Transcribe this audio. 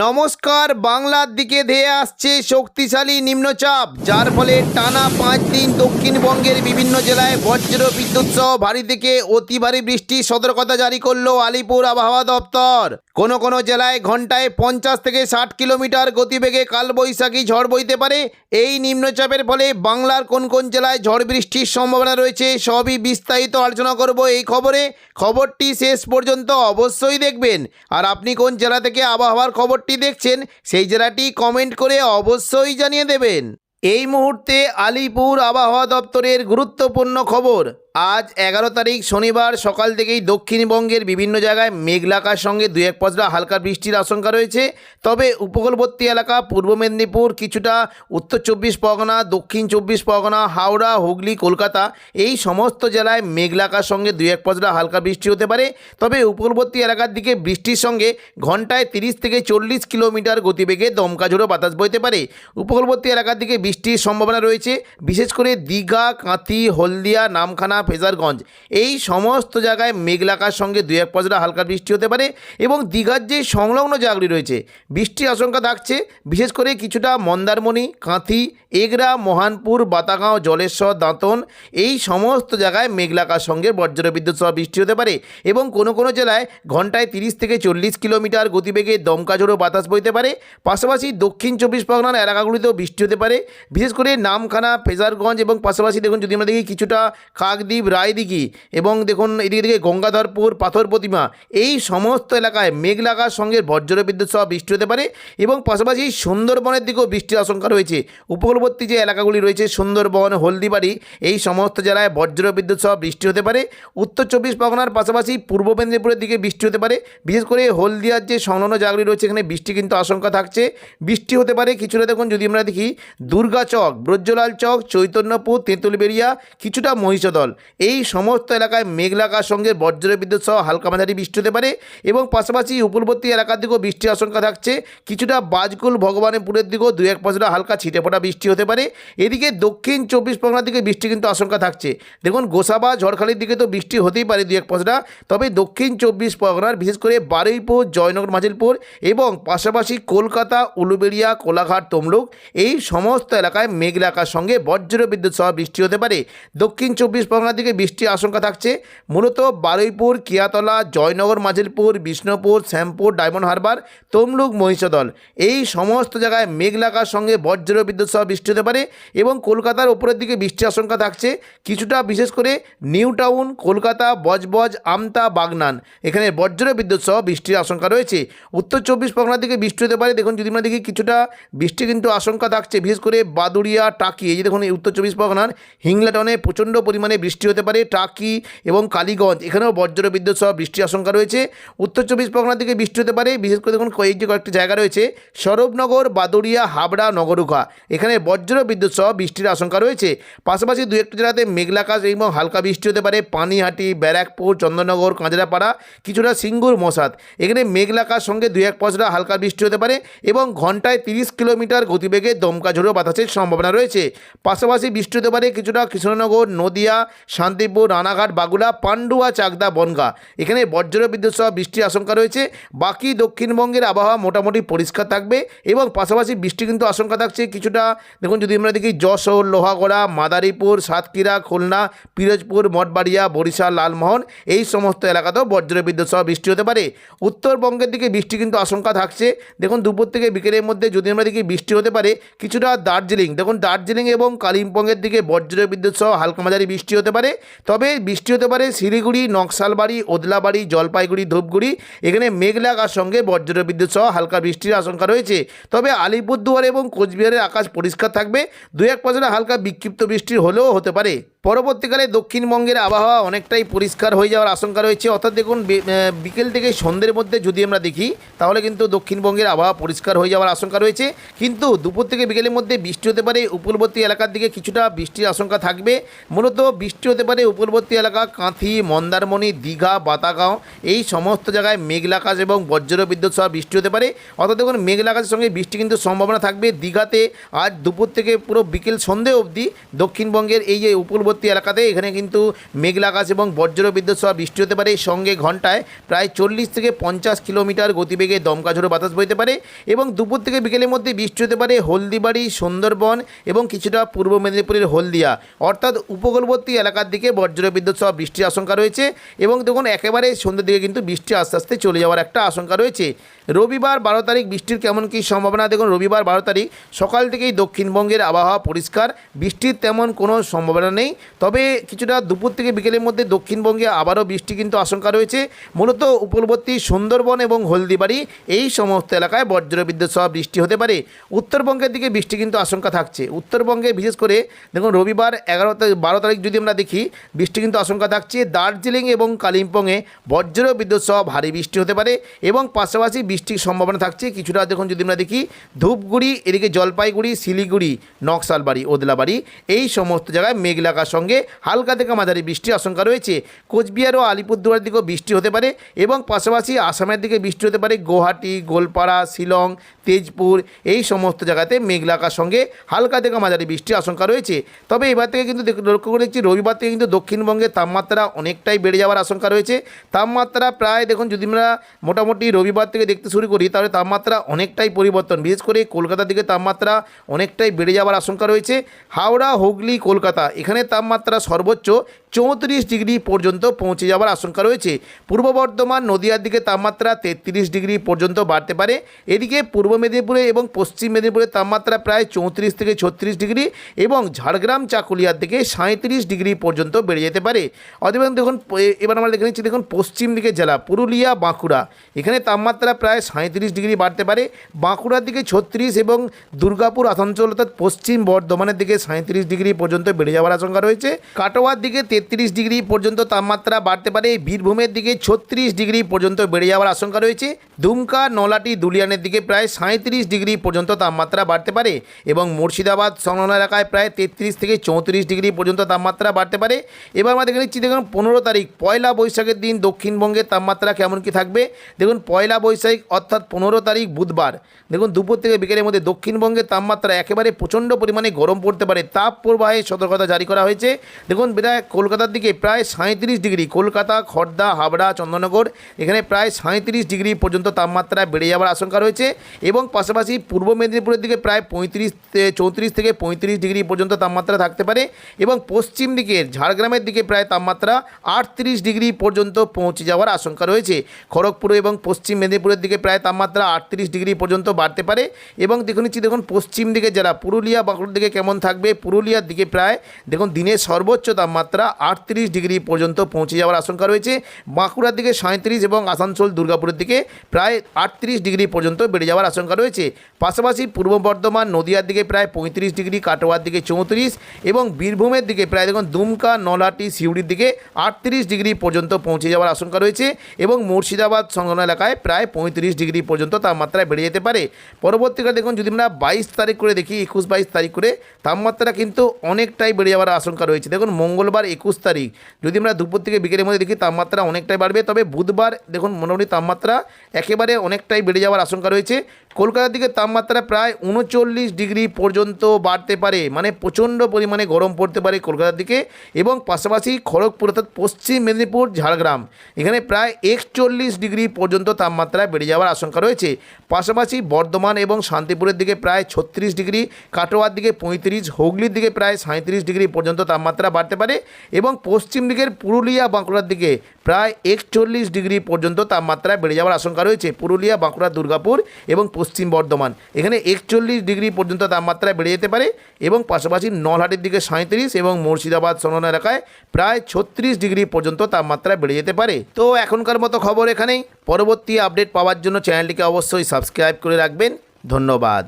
নমস্কার। বাংলার দিকে ধেয়ে আসছে শক্তিশালী নিম্নচাপ, যার ফলে টানা 5 দিন দক্ষিণবঙ্গের বিভিন্ন জেলায় বজ্র বিদ্যুৎ সহ ভারী থেকে অতি ভারী বৃষ্টির সতর্কতা জারি করলো আলিপুর আবহাওয়া দপ্তর। কোনো জেলায় ঘন্টায় 50 থেকে 60 কিলোমিটার গতিবেগে কালবৈশাখী ঝড় বইতে পারে। এই নিম্নচাপের ফলে বাংলার কোন জেলায় ঝড় বৃষ্টির সম্ভাবনা রয়েছে সবই বিস্তারিত আলোচনা করব এই খবরটি শেষ পর্যন্ত অবশ্যই দেখবেন। আর আপনি কোন জেলা থেকে আবহাওয়ার খবরটি দেখছেন সেই জেলাটি কমেন্ট করে অবশ্যই জানিয়ে দেবেন। এই মুহূর্তে আলিপুর আবহাওয়া দপ্তরের গুরুত্বপূর্ণ খবর। আজ 11 তারিখ শনিবার সকাল থেকেই দক্ষিণবঙ্গের বিভিন্ন জায়গায় মেঘলাকার সঙ্গে 2-1 পশলা হালকা বৃষ্টির আশঙ্কা রয়েছে। তবে উপকূলবর্তী এলাকা পূর্ব মেদিনীপুর, কিছুটা উত্তর 24 পরগনা, দক্ষিণ 24 পরগনা, হাওড়া, হুগলি, কলকাতা এই সমস্ত জেলায় মেঘলাকার সঙ্গে 2-1 পশলা হালকা বৃষ্টি হতে পারে। তবে উপকূলবর্তী এলাকার দিকে বৃষ্টির সঙ্গে ঘন্টায় 30 থেকে 40 কিলোমিটার গতিবেগে দমকা ঝোড়ো বাতাস বইতে পারে। উপকূলবর্তী এলাকার দিকে বৃষ্টির সম্ভাবনা রয়েছে বিশেষ করে দীঘা, কাঁথি, হলদিয়া, নামখানা, ফেজারগঞ্জ এই সমস্ত জায়গায় মেঘলাকার সঙ্গে 2-1 পশলা হালকা বৃষ্টি হতে পারে। এবং দীঘার যে সংলগ্ন জায়গাগুলি রয়েছে বৃষ্টির আশঙ্কা থাকছে বিশেষ করে কিছুটা মন্দারমণি, কাঁথি, এগরা, মহানপুর, বাতাগাঁও, জলেশ্বর, দাঁতন এই সমস্ত জায়গায় মেঘলাকার সঙ্গে বজ্রবিদ্যুৎ সহ বৃষ্টি হতে পারে। এবং কোনো জেলায় ঘন্টায় 30 থেকে 40 কিলোমিটার গতিবেগে দমকা ঝোড়ো বাতাস বইতে পারে। পাশাপাশি দক্ষিণ 24 পরগনার এলাকাগুলিতেও বৃষ্টি হতে পারে বিশেষ করে নামখানা, ফেজারগঞ্জ এবং পাশাপাশি দেখুন যদি আমরা দেখি কিছুটা কাকদ্বীপ, রায়দিঘি এবং দেখুন এদিকে গঙ্গাধরপুর, পাথর প্রতিমা এই সমস্ত এলাকায় মেঘলাকার সঙ্গে বজ্রবিদ্যুৎ সহ বৃষ্টি হতে পারে। এবং পাশাপাশি সুন্দরবনের দিকেও বৃষ্টির আশঙ্কা রয়েছে। উপকূলবর্তী যে এলাকাগুলি রয়েছে সুন্দরবন, হলদিবাড়ি এই সমস্ত জেলায় বজ্রবিদ্যুৎ সহ বৃষ্টি হতে পারে। উত্তর 24 পরগনার পাশাপাশি পূর্ব মেদিনীপুরের দিকে বৃষ্টি হতে পারে বিশেষ করে হলদিয়ার যে সংলগ্ন জায়গাগুলি রয়েছে এখানে বৃষ্টি কিন্তু আশঙ্কা থাকছে। বৃষ্টি হতে পারে কিছুটা দেখুন যদি আমরা দেখি দুর্গাচক, ব্রজলাল চক, চৈতন্যপুর, তেঁতুলবেড়িয়া, কিছুটা মহিষদল এই সমস্ত এলাকায় মেঘলাকার সঙ্গে বজ্রবিদ্যুৎ সহ হালকা মাঝারি বৃষ্টি হতে পারে। এবং পাশাপাশি উপকূলবর্তী এলাকার দিকেও বৃষ্টির আশঙ্কা থাকছে কিছুটা বাজকুল, ভগবানপুরের দিকেও 2-1 পশলা হালকা ছিটে ফোটা বৃষ্টি হতে পারে। এদিকে দক্ষিণ 24 পরগনার দিকে বৃষ্টি কিন্তু আশঙ্কা থাকছে। দেখুন গোসাবা, ঝড়খালির দিকে তো বৃষ্টি হতেই পারে 2-1 পশলা। তবে দক্ষিণ 24 পরগনার বিশেষ করে বারুইপুর, জয়নগর, মাজিলপুর এবং পাশাপাশি কলকাতা, উলুবেড়িয়া, কোলাঘাট, তমলুক এই সমস্ত এলাকায় মেঘলাকার সঙ্গে বজ্রবিদ্যুৎ সহ বৃষ্টি হতে পারে। দক্ষিণ 24 পরগনার দিকে বৃষ্টির আশঙ্কা থাকছে মূলত বারুইপুর, কিয়াতলা, জয়নগর, মাজিলপুর, বিষ্ণুপুর, শ্যামপুর, ডায়মন্ড হারবার, তমলুক, মহিষদল এই সমস্ত জায়গায় মেঘলাকার সঙ্গে বজ্রবিদ্যুৎ সহ বৃষ্টি হতে পারে। এবং কলকাতার উপরের দিকে বৃষ্টির আশঙ্কা থাকছে কিছুটা বিশেষ করে নিউ টাউন, কলকাতা, বজবজ, আমতা, বাগনান এখানে বজ্রবিদ্যুৎ সহ বৃষ্টির আশঙ্কা রয়েছে। উত্তর 24 পরগনার দিকে বৃষ্টি হতে পারে। দেখুন যদি আমরা দেখি কিছুটা বৃষ্টি কিন্তু আশঙ্কা থাকছে বিশেষ করে বাদুড়িয়া, টাকি এই যে দেখুন এই উত্তর 24 পরগনার হিংলাটনে প্রচণ্ড পরিমাণে বৃষ্টি হতে পারে। টাকি এবং কালীগঞ্জ এখানেও বজ্রবিদ্যুৎ সহ বৃষ্টির আশঙ্কা রয়েছে। উত্তর 24 পরগনার দিকে বৃষ্টি হতে পারে বিশেষ করে দেখুন এই যে কয়েকটি জায়গা রয়েছে সরবনগর, বাদুড়িয়া, হাবড়া, নগরুখা এখানে বজ্রবিদ্যুৎ সহ বৃষ্টির আশঙ্কা রয়েছে। পাশাপাশি 2-1 জেলাতে মেঘলাকাশ এবং হালকা বৃষ্টি হতে পারে পানিহাটি, ব্যারাকপুর, চন্দননগর, কাঁচরাপাড়া, কিছুটা সিঙ্গুর, মশাদ এখানে মেঘলাকার সঙ্গে 2-1 পশলা হালকা বৃষ্টি হতে পারে। এবং ঘন্টায় 30 কিলোমিটার গতিবেগে দমকা ঝোড়ো বাতাসের সম্ভাবনা রয়েছে। পাশাপাশি বৃষ্টি হতে পারে কিছুটা কৃষ্ণনগর, নদিয়া, শান্তিপুর, রানাঘাট, বাগুলা, পান্ডুয়া, চাকদা, বনগাঁ এখানে বজ্রবিদ্যুৎ সহ বৃষ্টির আশঙ্কা রয়েছে। বাকি দক্ষিণবঙ্গের আবহাওয়া মোটামুটি পরিষ্কার থাকবে। এবং পাশাপাশি বৃষ্টি কিন্তু আশঙ্কা থাকছে কিছুটা দেখুন যদি আমরা দেখি যশোর, লোহাগড়া, মাদারীপুর, সাতক্ষীরা, খুলনা, পিরোজপুর, মঠবাড়িয়া, বরিশাল, লালমোহন এই সমস্ত এলাকাতেও বজ্রবিদ্যুৎ সহ বৃষ্টি হতে পারে। উত্তরবঙ্গের দিকে বৃষ্টি কিন্তু আশঙ্কা থাকছে দেখুন দুপুর থেকে বিকেলের মধ্যে যদি আমরা দেখি বৃষ্টি হতে পারে কিছুটা দার্জিলিং, দেখুন দার্জিলিং এবং কালিম্পংয়ের দিকে বজ্রবিদ্যুৎ সহ হালকা মাঝারি বৃষ্টি হতে পারে। তবে বৃষ্টি হতে পারে শিলিগুড়ি, নকশালবাড়ি, ওদলাবাড়ি, জলপাইগুড়ি, ধূপগুড়ি এখানে মেঘলাকার সঙ্গে বজ্রবিদ্যুৎ সহ হালকা বৃষ্টির আশঙ্কা রয়েছে। তবে আলিপুরদুয়ার এবং কোচবিহারের আকাশ পরিষ্কার থাকবে। 2-1 পশলা হালকা বিক্ষিপ্ত বৃষ্টি হলেও হতে পারে। পরবর্তীকালে দক্ষিণবঙ্গের আবহাওয়া অনেকটাই পরিষ্কার হয়ে যাওয়ার আশঙ্কা রয়েছে। অর্থাৎ দেখুন বিকেল থেকে সন্ধ্যের মধ্যে যদি আমরা দেখি তাহলে কিন্তু দক্ষিণবঙ্গের আবহাওয়া পরিষ্কার হয়ে যাওয়ার আশঙ্কা রয়েছে। কিন্তু দুপুর থেকে বিকেলের মধ্যে বৃষ্টি হতে পারে। উপকূলবর্তী এলাকার দিকে কিছুটা বৃষ্টির আশঙ্কা থাকবে। মূলত বৃষ্টি হতে পারে উপকূলবর্তী এলাকা কাঁথি, মন্দারমণি, দীঘা, বাতাগাঁও এই সমস্ত জায়গায় মেঘলা আকাশ এবং বজ্র বিদ্যুৎ সহ বৃষ্টি হতে পারে। অর্থাৎ দেখুন মেঘলা আকাশের সঙ্গে বৃষ্টি কিন্তু সম্ভাবনা থাকবে। দীঘাতে আজ দুপুর থেকে পুরো বিকেল সন্ধে অবধি দক্ষিণবঙ্গের এই যে উপকূলবর্তী এলাকাতে এখানে কিন্তু মেঘলা আকাশ এবং বজ্র বিদ্যুৎ সহ বৃষ্টি হতে পারে। সঙ্গে ঘন্টায় প্রায় 40 থেকে 50 কিলোমিটার গতিবেগে দমকা ঝোড়ো বাতাস বইতে পারে এবং দুপুর থেকে বিকেলের মধ্যে বৃষ্টি হতে পারে হলদিবাড়ি, সুন্দরবন এবং কিছুটা পূর্ব মেদিনীপুরের হলদিয়া অর্থাৎ উপকূলবর্তী এলাকার দিকে বজ্র বিদ্যুৎ সহ বৃষ্টির আশঙ্কা রয়েছে। এবং দেখুন একেবারে সন্ধ্যের দিকে কিন্তু বৃষ্টি আস্তে আস্তে চলে যাওয়ার একটা আশঙ্কা রয়েছে। রবিবার 12 তারিখ বৃষ্টির কেমন কী সম্ভাবনা দেখুন। রবিবার 12 তারিখ সকাল থেকেই দক্ষিণবঙ্গের আবহাওয়া পরিষ্কার, বৃষ্টির তেমন কোনো সম্ভাবনা নেই। তবে কিছুটা দুপুর থেকে বিকেলের মধ্যে দক্ষিণবঙ্গে আবারও বৃষ্টি কিন্তু আশঙ্কা রয়েছে। মূলত উপকূলবর্তী সুন্দরবন এবং হলদিবাড়ি এই সমস্ত এলাকায় বজ্রবিদ্যুৎ সহ বৃষ্টি হতে পারে। উত্তরবঙ্গের দিকে বৃষ্টি কিন্তু আশঙ্কা থাকছে। উত্তরবঙ্গে বিশেষ করে দেখুন রবিবার 12 তারিখ যদি আমরা দেখি বৃষ্টি কিন্তু আশঙ্কা থাকছে। দার্জিলিং এবং কালিম্পংয়ে বজ্রবিদ্যুৎ সহ ভারী বৃষ্টি হতে পারে এবং পাশাপাশি বৃষ্টির সম্ভাবনা থাকছে কিছুটা। দেখুন যদি আমরা দেখি ধূপগুড়ি, এদিকে জলপাইগুড়ি, শিলিগুড়ি, নকশালবাড়ি, ওদলাবাড়ি এই সমস্ত জায়গায় মেঘলা আকাশের সঙ্গে হালকা থেকে মাঝারি বৃষ্টির আশঙ্কা রয়েছে। কোচবিহার ও আলিপুরদুয়ার দিকেও বৃষ্টি হতে পারে এবং পাশাপাশি আসামের দিকে বৃষ্টি হতে পারে। গুয়াহাটি, গোলপাড়া, শিলং, তেজপুর এই সমস্ত জায়গাতে মেঘলা আকাশের সঙ্গে হালকা থেকে মাঝারি বৃষ্টির আশঙ্কা রয়েছে। তবে এবার থেকে কিন্তু লক্ষ্য করে দেখছি রবিবার থেকে কিন্তু দক্ষিণবঙ্গের তাপমাত্রা অনেকটাই বেড়ে যাওয়ার আশঙ্কা রয়েছে। তাপমাত্রা প্রায় দেখুন যদি আমরা মোটামুটি রবিবার থেকে দেখতে শুরু করি তাহলে তাপমাত্রা অনেকটাই পরিবর্তন। বিশেষ করে কলকাতার দিকে তাপমাত্রা অনেকটাই বেড়ে যাওয়ার আশঙ্কা রয়েছে। হাওড়া, হুগলি, কলকাতা এখানে তাপমাত্রা সর্বোচ্চ 34 ডিগ্রি পর্যন্ত পৌঁছে যাওয়ার আশঙ্কা রয়েছে। পূর্ব বর্ধমান, নদিয়ার দিকে তাপমাত্রা 33 ডিগ্রি পর্যন্ত বাড়তে পারে। এদিকে পূর্ব মেদিনীপুরে এবং পশ্চিম মেদিনীপুরের তাপমাত্রা প্রায় 34 থেকে 36 ডিগ্রি এবং ঝাড়গ্রাম, চাকুলিয়ার দিকে 37 ডিগ্রি পর্যন্ত বেড়ে যেতে পারে। অতএব দেখুন এবার আমরা দেখে নিচ্ছি দেখুন পশ্চিম দিকে জেলা পুরুলিয়া, বাঁকুড়া এখানে তাপমাত্রা প্রায় 37 ডিগ্রি বাড়তে পারে। বাঁকুড়ার দিকে 36 এবং দুর্গাপুর, আসানসোল অর্থাৎ পশ্চিম বর্ধমানের দিকে 37 ডিগ্রি পর্যন্ত বেড়ে যাওয়ার আশঙ্কা রয়েছে। কাটোয়ার দিকে 33 ডিগ্রি পর্যন্ত তাপমাত্রা বাড়তে পারে। বীরভূমের দিকে 36 ডিগ্রি পর্যন্ত বেড়ে যাওয়ার আশঙ্কা রয়েছে। দুমকা, নলাটি, দুলিয়ানের দিকে প্রায় 37 ডিগ্রি পর্যন্ত তাপমাত্রা বাড়তে পারে এবং মুর্শিদাবাদ সংলগ্ন এলাকায় প্রায় 33 থেকে 34 ডিগ্রি পর্যন্ত তাপমাত্রা বাড়তে পারে। এবার আমরা দেখে নিচ্ছি দেখুন 15 তারিখ পয়লা বৈশাখের দিন দক্ষিণবঙ্গের তাপমাত্রা কেমন কি থাকবে। দেখুন পয়লা বৈশাখ অর্থাৎ 15 তারিখ বুধবার দেখুন দুপুর থেকে বিকেলের মধ্যে দক্ষিণবঙ্গের তাপমাত্রা একেবারে প্রচণ্ড পরিমাণে গরম পড়তে পারে। তাপ প্রবাহের সতর্কতা জারি করা হয়েছে। দেখুন প্রায় কলকাতার দিকে প্রায় 37 ডিগ্রি, কলকাতা, খড়দা, হাবড়া, চন্দননগর এখানে প্রায় 37 ডিগ্রি পর্যন্ত তাপমাত্রা বেড়ে যাওয়ার আশঙ্কা রয়েছে এবং পাশাপাশি পূর্ব মেদিনীপুরের দিকে প্রায় 34 থেকে 35 ডিগ্রি পর্যন্ত তাপমাত্রা থাকতে পারে এবং পশ্চিম দিকের ঝাড়গ্রামের দিকে প্রায় তাপমাত্রা 38 ডিগ্রি পর্যন্ত পৌঁছে যাওয়ার আশঙ্কা রয়েছে। খড়গপুর এবং পশ্চিম মেদিনীপুরের দিকে প্রায় তাপমাত্রা 38 ডিগ্রি পর্যন্ত বাড়তে পারে এবং দেখুন পশ্চিম দিকে যারা পুরুলিয়া, বাঁকুড়ার দিকে কেমন থাকবে। পুরুলিয়ার দিকে প্রায় দেখুন দিনের সর্বোচ্চ তাপমাত্রা 38 ডিগ্রি পর্যন্ত পৌঁছে যাওয়ার আশঙ্কা রয়েছে। বাঁকুড়ার দিকে 37 এবং আসানসোল, দুর্গাপুরের দিকে প্রায় 38 ডিগ্রি পর্যন্ত বেড়ে যাওয়ার আশঙ্কা রয়েছে। পাশাপাশি পূর্ব বর্ধমান, নদিয়ার দিকে প্রায় 35 ডিগ্রি, কাটোয়ার দিকে 34 এবং বীরভূমের দিকে প্রায় দেখুন দুমকা, নলাটি, সিউড়ির দিকে 38 ডিগ্রি পর্যন্ত পৌঁছে যাওয়ার আশঙ্কা রয়েছে এবং মুর্শিদাবাদ সংলগ্ন এলাকায় প্রায় 35 ডিগ্রি পর্যন্ত তাপমাত্রা বেড়ে যেতে পারে। পরবর্তীকালে দেখুন যদি আমরা 22 তারিখ করে দেখি 21-22 তারিখ করে তাপমাত্রা কিন্তু অনেকটাই বেড়ে যাওয়ার আশঙ্কা রয়েছে। দেখুন মঙ্গলবার 21 তারিখ যদি আমরা দুপুর থেকে বিকেলের মধ্যে দেখি তাপমাত্রা অনেকটাই বাড়বে। তবে বুধবার দেখুন মোটামুটি তাপমাত্রা একেবারে অনেকটাই বেড়ে যাওয়ার আশঙ্কা রয়েছে। কলকাতার দিকে তাপমাত্রা প্রায় 39 ডিগ্রি পর্যন্ত বাড়তে পারে, মানে প্রচণ্ড পরিমাণে গরম পড়তে পারে কলকাতার দিকে এবং পাশাপাশি খড়গপুর অর্থাৎ পশ্চিম মেদিনীপুর, ঝাড়গ্রাম এখানে প্রায় 41 ডিগ্রি পর্যন্ত তাপমাত্রা বেড়ে যাওয়ার আশঙ্কা রয়েছে। পাশাপাশি বর্ধমান এবং শান্তিপুরের দিকে প্রায় 36 ডিগ্রি, কাটোয়ার দিকে 35, হুগলির দিকে প্রায় 37 ডিগ্রি পর্যন্ত তাপমাত্রা বাড়তে পারে এবং পশ্চিম দিকের পুরুলিয়া, বাঁকুড়ার দিকে প্রায় 41 ডিগ্রি পর্যন্ত তাপমাত্রা বেড়ে যাওয়ার আশঙ্কা রয়েছে। পুরুলিয়া, বাঁকুড়া, দুর্গাপুর এবং পশ্চিম বর্ধমান এখানে 41 ডিগ্রি পর্যন্ত তাপমাত্রা বেড়ে যেতে পারে এবং পাশাপাশি নলহাটির দিকে 37 এবং মুর্শিদাবাদ সংলগ্ন এলাকায় প্রায় 36 ডিগ্রি পর্যন্ত তাপমাত্রা বেড়ে যেতে পারে। তো এখনকার মতো খবর এখানেই। পরবর্তী আপডেট পাওয়ার জন্য চ্যানেলটিকে অবশ্যই সাবস্ক্রাইব করে রাখবেন। ধন্যবাদ।